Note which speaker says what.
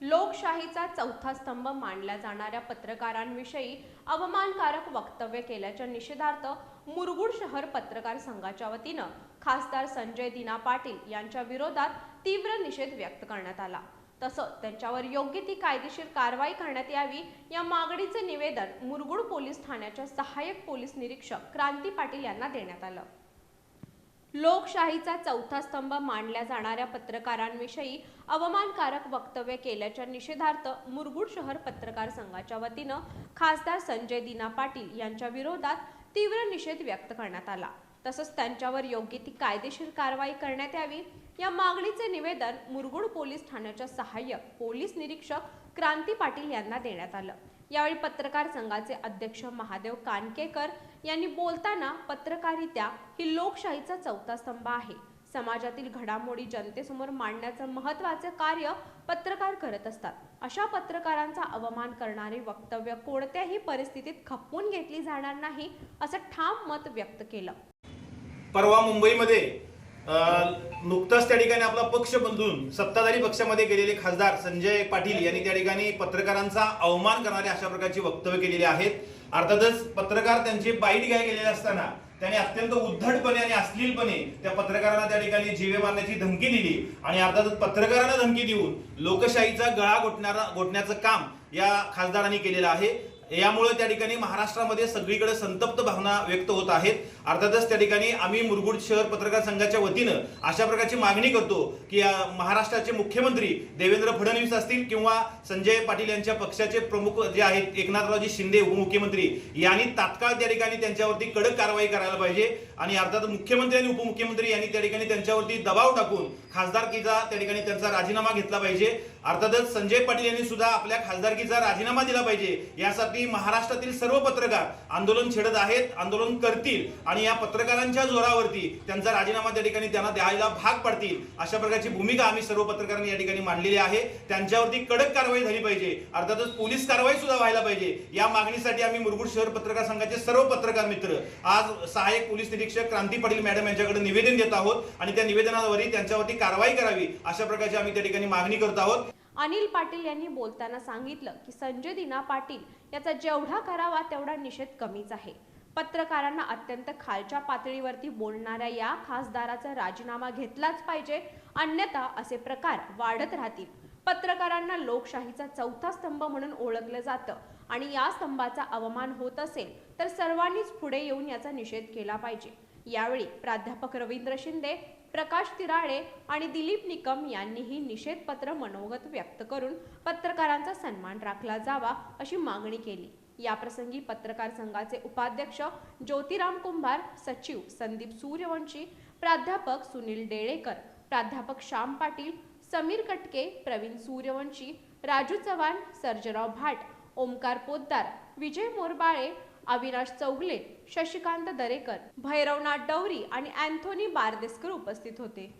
Speaker 1: लोकशाहीचा चौथा स्तंभ मानल्या जाणाऱ्या पत्रकारांविषयी अवमानकारक वक्तव्य केल्याच्या निषेधार्थ मुरगुड शहर पत्रकार संघाच्या वतीनं खासदार संजय दिना पाटील यांच्या विरोधात तीव्र निषेध व्यक्त करण्यात आला। तसंच त्यांच्यावर योग्य ती कायदेशीर कारवाई करण्यात यावी या मागणीचे निवेदन मुरगुड पोलीस ठाण्याच्या सहाय्यक पोलीस निरीक्षक क्रांती पाटील यांना देण्यात आलं। लोकशाहीचा चौथा स्तंभ मानल्या जाणाऱ्या पत्रकारांविषयी अवमानकारक वक्तव्य केल्याच्या निषेधार्थ मुरगुड शहर पत्रकार संघाच्या वतीनं खासदार संजय दिना पाटील यांच्या विरोधात तीव्र निषेध व्यक्त करण्यात आला। तसंच त्यांच्यावर योग्य ती कायदेशीर कारवाई करण्यात यावी या मागणीचे निवेदन मुरगुड पोलीस ठाण्याच्या सहाय्यक पोलीस निरीक्षक क्रांती पाटील यांना देण्यात आलं। यावेळी पत्रकार संघाचे अध्यक्ष महादेव कानकेकर यांनी बोलताना पत्रकारिता ही लोकशाहीचा चौथा स्तंभ आहे। समाजातील घडामोडी जनतेसमोर मांडण्याचं महत्त्वाचे कार्य पत्रकार करत असतात। अशा पत्रकारांचा अवमान करणारी वक्तव्य कोणत्याही परिस्थितीत खपवून घेतली जाणार नाही असं ठाम मत व्यक्त केलं।
Speaker 2: परवा मुंबईमध्ये नुकताच त्या ठिकाणी आपला पक्ष बदलून सत्ताधारी पक्षामध्ये गेलेले खासदार संजय पाटील यांनी त्या ठिकाणी पत्रकारांचा अवमान करणारे अशा प्रकारची वक्तव्य केलेली आहेत। अर्थातच पत्रकार त्यांची बाईट घ्यायला गेलेले असताना त्याने अत्यंत उद्धटपणे आणि अश्लीलपणे त्या पत्रकारांना त्या ठिकाणी जीवे मारण्याची धमकी दिली आणि अर्थातच पत्रकारांना धमकी देऊन लोकशाहीचा गळा घोटण्याचं काम या खासदारांनी केलेलं आहे। यामुळे त्या ठिकाणी महाराष्ट्रामध्ये सगळीकडे संतप्त भावना व्यक्त होत आहेत। अर्थातच त्या ठिकाणी आम्ही मुरगुड शहर पत्रकार संघाच्या वतीनं अशा प्रकारची मागणी करतो की महाराष्ट्राचे मुख्यमंत्री देवेंद्र फडणवीस असतील किंवा संजय पाटील यांच्या पक्षाचे प्रमुख जे आहेत एकनाथरावजी शिंदे उपमुख्यमंत्री यांनी तात्काळ त्या ठिकाणी त्यांच्यावरती कडक कारवाई करायला पाहिजे आणि अर्थात मुख्यमंत्री आणि उपमुख्यमंत्री यांनी त्या ठिकाणी त्यांच्यावरती दबाव टाकून खासदारकीचा त्या ठिकाणी त्यांचा राजीनामा घेतला पाहिजे। अर्थातच संजय पाटील यांनी सुद्धा आपल्या खासदारकीचा राजीनामा दिला पाहिजे। यासाठी महाराष्ट्रातील सर्व पत्रकार आंदोलन छेडत आहेत, आंदोलन करतील आणि या पत्रकारांच्या जोरावरती त्यांचा राजीनामा त्या ठिकाणी त्यांना द्यायला भाग पडतील अशा प्रकारची भूमिका आम्ही सर्व पत्रकारांनी या ठिकाणी मांडलेली आहे। त्यांच्यावरती कडक कारवाई झाली पाहिजे, अर्थातच पोलीस कारवाई सुद्धा व्हायला पाहिजे। या मागणीसाठी आम्ही मुरगुड शहर पत्रकार संघाचे सर्व पत्रकार मित्र आज सहाय्यक पोलीस निरीक्षक क्रांती पाटील मॅडम यांच्याकडे निवेदन देत आहोत आणि त्या निवेदनावरती त्यांच्यावरती कारवाई करावी अशा प्रकारची आम्ही त्या ठिकाणी मागणी करत आहोत।
Speaker 1: अनिल पाटील यांनी बोलताना सांगितलं की संजय दिना पाटील याचा जेवढा करावा तेवढा निषेध कमीच आहे। पत्रकारांना अत्यंत खालच्या पातळीवरती बोलणाऱ्या या खासदाराचा राजीनामा घेतलाच पाहिजे, अन्यथा असे प्रकार वाढत राहतील। पत्रकारांना लोकशाहीचा चौथा स्तंभ म्हणून ओळखलं जातं आणि या स्तंभाचा अवमान होत असेल तर सर्वांनीच पुढे येऊन याचा निषेध केला पाहिजे। यावेळी प्राध्यापक रवींद्र शिंदे, प्रकाश तिराळे आणि दिलीप निकम यांनीही निषेधपत्र मनोगत व्यक्त करून पत्रकारांचा सन्मान राखला जावा अशी मागणी केली। याप्रसंगी पत्रकार संघाचे उपाध्यक्ष ज्योतिराम कुंभार, सचिव संदीप सूर्यवंशी, प्राध्यापक सुनील डेळेकर, प्राध्यापक श्याम पाटील, समीर कटके, प्रवीण सूर्यवंशी, राजू चव्हाण, सर्जराव भाट, ओमकार पोद्दार, विजय मोरबाळे, अविनाश चौगले, शशिकांत दरेकर, भैरवनाथ डवरी आणि अँथोनी बारदेस्कर उपस्थित होते।